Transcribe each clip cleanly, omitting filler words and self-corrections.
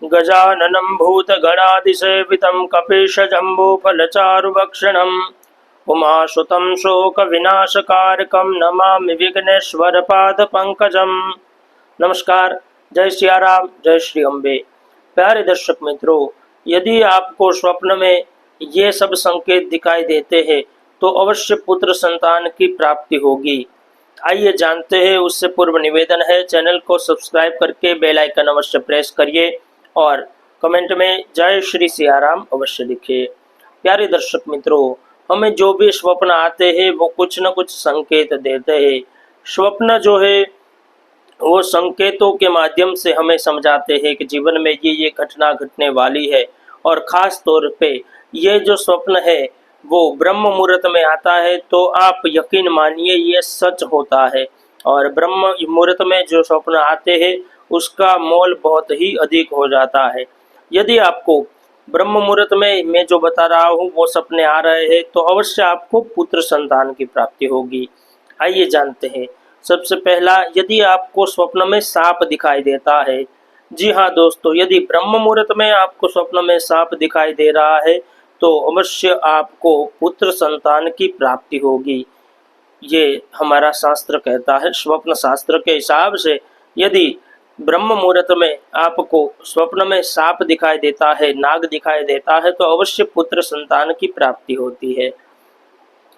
गजाननं भूतगणाधिसेवितं कपीशजम्बूफलचारुभक्षणम् उमासुतं शोकविनाशकारकं नमामि विघ्नेश्वरपादपङ्कजम्। नमस्कार, जय सिया राम, जय श्री अम्बे। प्यारे दर्शक मित्रों, यदि आपको स्वप्न में ये सब संकेत दिखाई देते हैं तो अवश्य पुत्र संतान की प्राप्ति होगी। आइए जानते हैं। उससे पूर्व निवेदन है, चैनल को सब्सक्राइब करके बेल आइकन अवश्य प्रेस करिए और कमेंट में जय श्री सिया राम अवश्य लिखिए। प्यारे दर्शक मित्रों, हमें जो भी स्वप्न आते हैं वो कुछ न कुछ संकेत देते हैं। स्वप्न जो है वो संकेतों के माध्यम से हमें समझाते हैं कि जीवन में ये घटना घटने वाली है। और ख़ास तौर पे ये जो स्वप्न है वो ब्रह्म मुहूर्त में आता है तो आप यकीन मानिए ये सच होता है। और ब्रह्म मुहूर्त में जो स्वप्न आते हैं उसका मोल बहुत ही अधिक हो जाता है। यदि आपको ब्रह्म मुहूर्त में मैं जो बता रहा हूँ वो सपने आ रहे हैं तो अवश्य आपको पुत्र संतान की प्राप्ति होगी। आइए जानते हैं। सबसे पहला, यदि आपको स्वप्न में सांप दिखाई देता है। जी हाँ दोस्तों, यदि ब्रह्म मुहूर्त में आपको स्वप्न में सांप दिखाई दे रहा है तो अवश्य आपको पुत्र संतान की प्राप्ति होगी। ये हमारा शास्त्र कहता है। स्वप्न शास्त्र के हिसाब से यदि ब्रह्म मुहूर्त में आपको स्वप्न में सांप दिखाई देता है, नाग दिखाई देता है तो अवश्य पुत्र संतान की प्राप्ति होती है।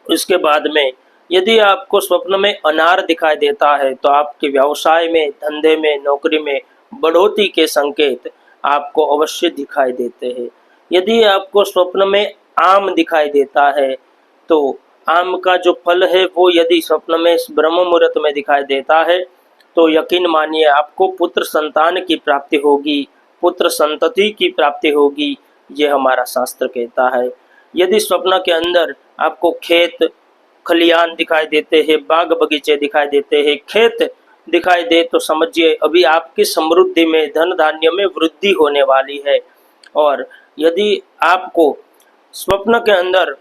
उसके बाद में यदि आपको स्वप्न में अनार दिखाई देता है तो आपके व्यवसाय में, धंधे में, नौकरी में बढ़ोतरी के संकेत आपको अवश्य दिखाई देते हैं। यदि आपको स्वप्न में आम दिखाई देता है तो आम का जो फल है वो यदि स्वप्न में ब्रह्म मुहूर्त में दिखाई देता है तो यकीन मानिए आपको पुत्र संतान की प्राप्ति होगी, पुत्र संतति की प्राप्ति होगी। ये हमारा शास्त्र कहता है। यदि स्वप्न के अंदर आपको खेत खलियान दिखाई देते हैं, बाग बगीचे दिखाई देते हैं, खेत दिखाई दे तो समझिए अभी आपकी समृद्धि में, धन धान्य में वृद्धि होने वाली है। और यदि आपको स्वप्न के अंदर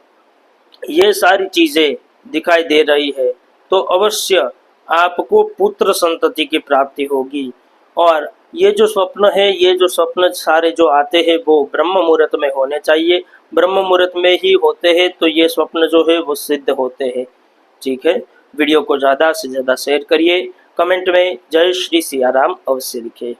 ये सारी चीज़ें दिखाई दे रही है तो अवश्य आपको पुत्र संतति की प्राप्ति होगी। और ये जो स्वप्न है, ये जो स्वप्न सारे जो आते हैं वो ब्रह्म मुहूर्त में होने चाहिए। ब्रह्म मुहूर्त में ही होते हैं तो ये स्वप्न जो है वो सिद्ध होते हैं। ठीक है, वीडियो को ज़्यादा से ज़्यादा शेयर करिए, कमेंट में जय श्री सिया राम अवश्य लिखिए।